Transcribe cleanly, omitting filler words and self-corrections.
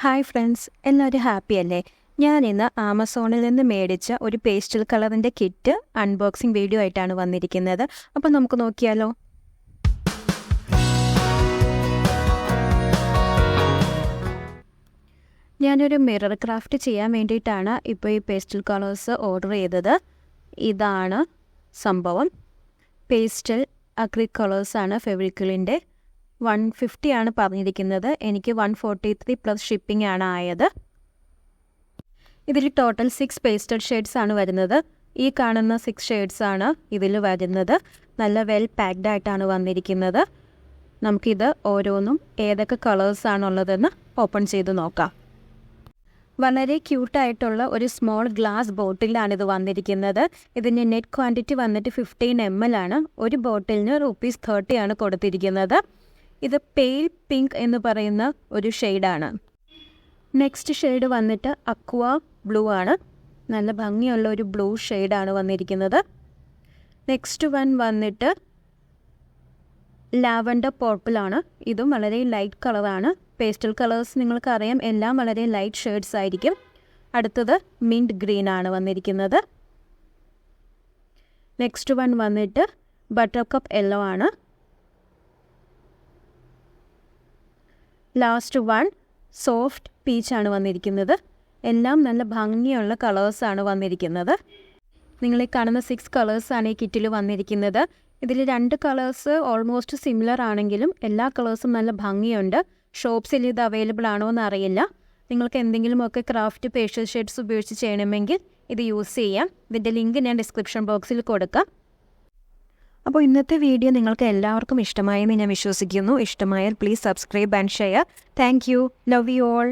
Hi friends, എല്ലാവരും happy അല്ലേ? ഞാൻ ഇന്ന് ആമസോണിൽ നിന്ന് മേടിച്ച ഒരു പേസ്റ്റൽ കളറിൻ്റെ കിറ്റ് അൺബോക്സിങ് വീഡിയോ ആയിട്ടാണ് വന്നിരിക്കുന്നത്. അപ്പോൾ നമുക്ക് നോക്കിയാലോ. ഞാനൊരു മിറർ ക്രാഫ്റ്റ് ചെയ്യാൻ വേണ്ടിയിട്ടാണ് ഇപ്പോൾ ഈ പേസ്റ്റൽ കളേഴ്സ് ഓർഡർ ചെയ്തത്. ഇതാണ് സംഭവം. പേസ്റ്റൽ അക്രിലിക് കളേഴ്സാണ് ഫെവിക്രിലിൻ്റെ. 150 ആണ് പറഞ്ഞിരിക്കുന്നത്. എനിക്ക് 143 പ്ലസ് ഷിപ്പിംഗ് ആണ് ആയത്. ഇതിൽ ടോട്ടൽ 6 പേസ്റ്റൽ ഷെയ്ഡ്സ് ആണ് വരുന്നത്. ഈ കാണുന്ന 6 ഷെയ്ഡ്സ് ആണ് ഇതിൽ വരുന്നത്. നല്ല വെൽ പാക്ഡ് ആയിട്ടാണ് വന്നിരിക്കുന്നത്. നമുക്കിത് ഓരോന്നും ഏതൊക്കെ കളേഴ്സാണുള്ളതെന്ന് ഓപ്പൺ ചെയ്ത് നോക്കാം. വളരെ ക്യൂട്ടായിട്ടുള്ള ഒരു സ്മോൾ ഗ്ലാസ് ബോട്ടിലാണിത് വന്നിരിക്കുന്നത്. ഇതിൻ്റെ നെറ്റ് ക്വാണ്ടിറ്റി വന്നിട്ട് 15 ml ആണ്. ഒരു ബോട്ടിലിന് ₹30 ആണ് കൊടുത്തിരിക്കുന്നത്. ഇത് പെയിൽ പിങ്ക് എന്ന് പറയുന്ന ഒരു ഷെയ്ഡാണ്. നെക്സ്റ്റ് ഷെയ്ഡ് വന്നിട്ട് അക്വ ബ്ലൂ ആണ്. നല്ല ഭംഗിയുള്ള ഒരു ബ്ലൂ ഷെയ്ഡാണ് വന്നിരിക്കുന്നത്. നെക്സ്റ്റ് വൺ വന്നിട്ട് ലാവൻഡർ പർപ്പിൾ ആണ്. ഇതും വളരെ ലൈറ്റ് കളറാണ്. പേസ്റ്റൽ കളേഴ്സ് നിങ്ങൾക്കറിയാം, എല്ലാം വളരെ ലൈറ്റ് ഷെയ്ഡ്സ് ആയിരിക്കും. അടുത്തത് മിൻറ്റ് ഗ്രീൻ ആണ് വന്നിരിക്കുന്നത്. നെക്സ്റ്റ് വൺ വന്നിട്ട് ബട്ടർ കപ്പ് യെല്ലോ ആണ്. ലാസ്റ്റ് വൺ സോഫ്റ്റ് പീച്ചാണ് വന്നിരിക്കുന്നത്. എല്ലാം നല്ല ഭംഗിയുള്ള കളേഴ്സാണ് വന്നിരിക്കുന്നത്. നിങ്ങൾ ഈ കാണുന്ന 6 കളേഴ്സാണ് ഈ കിറ്റിൽ വന്നിരിക്കുന്നത്. ഇതിൽ 2 കളേഴ്സ് ഓൾമോസ്റ്റ് സിമിലർ ആണെങ്കിലും എല്ലാ കളേഴ്സും നല്ല ഭംഗിയുണ്ട്. ഷോപ്സിൽ ഇത് അവൈലബിൾ ആണോ എന്ന് അറിയില്ല. നിങ്ങൾക്ക് എന്തെങ്കിലുമൊക്കെ ക്രാഫ്റ്റ് പേസ്റ്റൽ ഷെയ്ഡ്സ് ഉപയോഗിച്ച് ചെയ്യണമെങ്കിൽ ഇത് യൂസ് ചെയ്യാം. ഇതിൻ്റെ ലിങ്ക് ഞാൻ ഡിസ്ക്രിപ്ഷൻ ബോക്സിൽ കൊടുക്കാം. അപ്പോൾ ഇന്നത്തെ വീഡിയോ നിങ്ങൾക്ക് എല്ലാവർക്കും ഇഷ്ടമായെന്ന് ഞാൻ വിശ്വസിക്കുന്നു. ഇഷ്ടമായാൽ please subscribe and share. Thank you. Love you all.